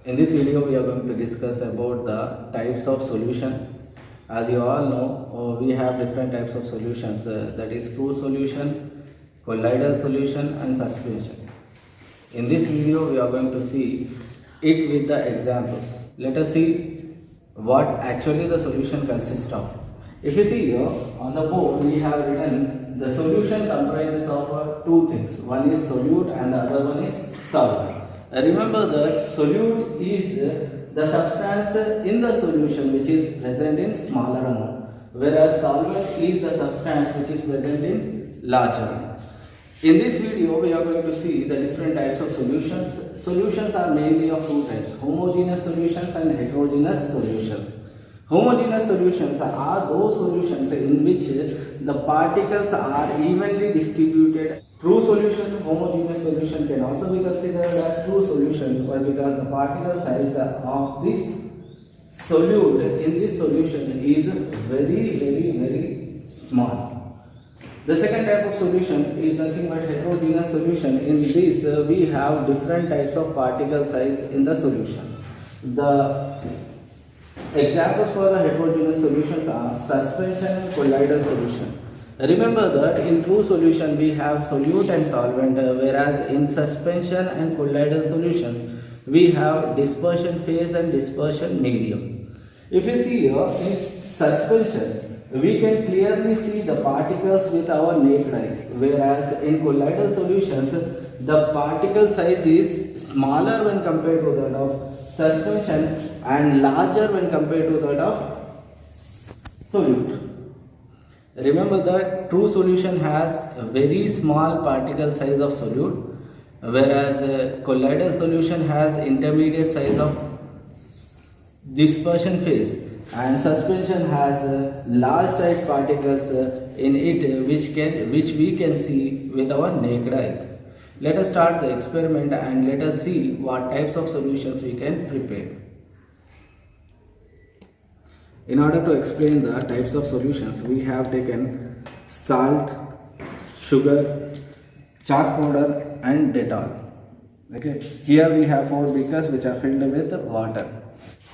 In this video, we are going to discuss about the types of solution. As you all know, we have different types of solutions. That is true solution, colloidal solution, and suspension. In this video, we are going to see it with the examples. Let us see what actually the solution consists of. If you see here on the board, we have written the solution comprises of two things. One is solute and the other one is solvent. Remember that solute is the substance in the solution which is present in smaller amount, whereas solvent is the substance which is present in larger amount. In this video, we are going to see the different types of solutions. Solutions are mainly of two types: homogeneous solutions and heterogeneous solutions. Homogeneous solutions are those solutions in which the particles are evenly distributed. True solution, homogeneous solution can also be considered as true solution because the particle size of this solute in this solution is very small. The second type of solution is nothing but heterogeneous solution. In this, we have different types of particle size in the solution. The examples for the heterogeneous solutions are suspension and colloidal solution. Remember that in true solution we have solute and solvent, whereas in suspension and colloidal solutions we have dispersion phase and dispersion medium. If you see here in suspension, we can clearly see the particles with our naked eye, whereas in colloidal solutions the particle size is smaller when compared to that of suspension and larger when compared to that of solute. Remember that true solution has a very small particle size of solute, whereas colloidal solution has intermediate size of dispersion phase, and suspension has large size particles in it which we can see with our naked eye. Let us start the experiment and let us see what types of solutions we can prepare. In order to explain the types of solutions, we have taken salt, sugar, chalk powder and Dettol. Okay. Here we have 4 beakers which are filled with water.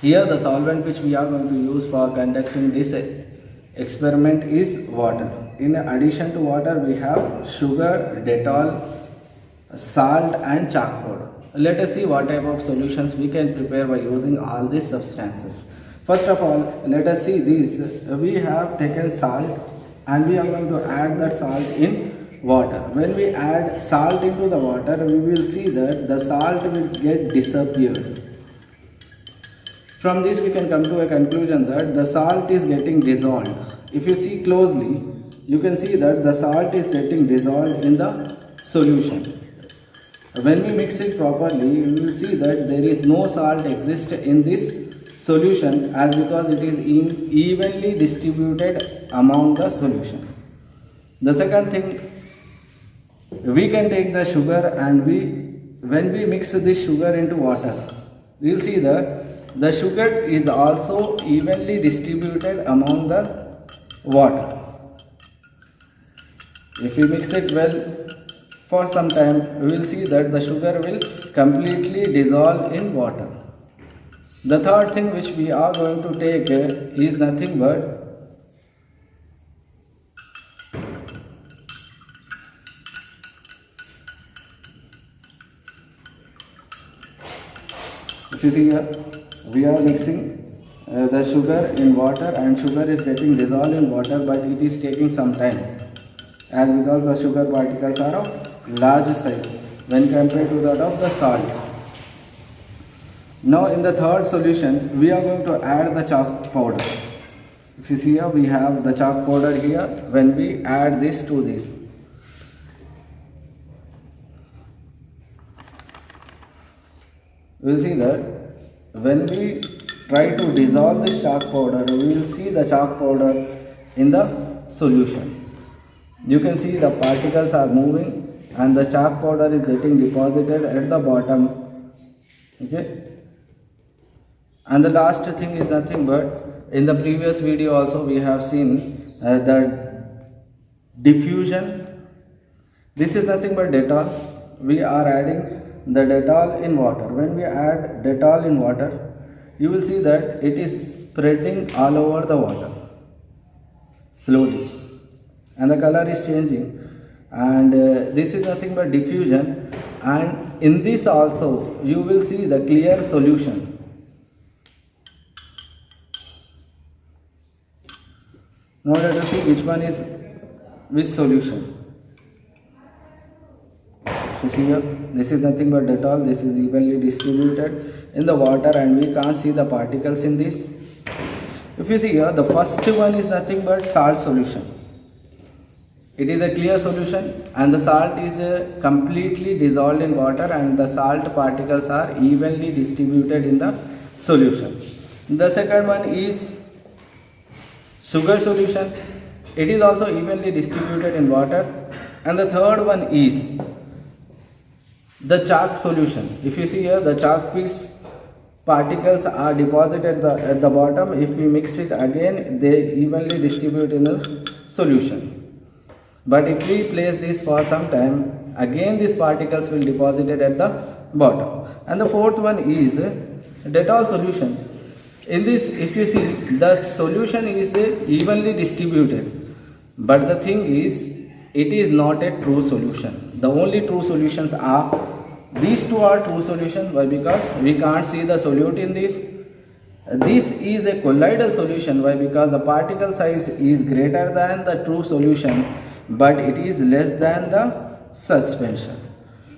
Here the solvent which we are going to use for conducting this experiment is water. In addition to water, we have sugar, Dettol, salt and chalk powder. Let us see what type of solutions we can prepare by using all these substances. First of all, let us see this. We have taken salt and we are going to add that salt in water. When we add salt into the water, we will see that the salt will get disappeared. From this we can come to a conclusion that the salt is getting dissolved. If you see closely, you can see that the salt is getting dissolved in the solution. When we mix it properly, you will see that there is no salt exist in this solution as because it is evenly distributed among the solution. The second thing, we can take the sugar and when we mix this sugar into water, we will see that the sugar is also evenly distributed among the water. If we mix it well for some time, we will see that the sugar will completely dissolve in water. The third thing which we are going to take is nothing but if you see here, we are mixing the sugar in water and sugar is getting dissolved in water, but it is taking some time as because the sugar particles are of large size when compared to that of the salt. Now in the third solution, we are going to add the chalk powder. If you see here, we have the chalk powder here. When we add this to this, we will see that when we try to dissolve this chalk powder, we will see the chalk powder in the solution. You can see the particles are moving and the chalk powder is getting deposited at the bottom. Okay. And the last thing is nothing but, in the previous video also we have seen the diffusion. This is nothing but Dettol. We are adding the Dettol in water. When we add Dettol in water, you will see that it is spreading all over the water slowly, and the color is changing, and this is nothing but diffusion. And in this also you will see the clear solution. Now let us see which one is which solution. So see here, this is nothing but Dettol. This is evenly distributed in the water, and we can't see the particles in this. If you see here, the first one is nothing but salt solution. It is a clear solution, and the salt is completely dissolved in water, and the salt particles are evenly distributed in the solution. The second one is sugar solution. It is also evenly distributed in water. And the third one is the chalk solution. If you see here, the chalk piece particles are deposited at the bottom. If we mix it again, they evenly distribute in the solution. But if we place this for some time, again these particles will deposit it at the bottom. And the fourth one is Dettol solution. In this, if you see, the solution is evenly distributed, but the thing is, it is not a true solution. The only true solutions are these two are true solutions. Why? Because we can't see the solute in this. This is a colloidal solution. Why? Because the particle size is greater than the true solution, but it is less than the suspension.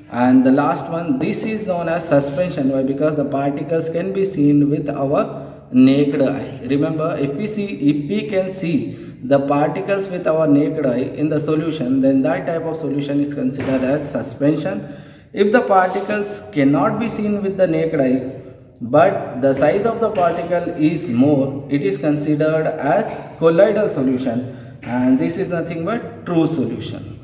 And the last one, this is known as suspension. Why? Because the particles can be seen with our naked eye. Remember, if we can see the particles with our naked eye in the solution, then that type of solution is considered as suspension. If the particles cannot be seen with the naked eye, but the size of the particle is more, it is considered as colloidal solution, and this is nothing but true solution.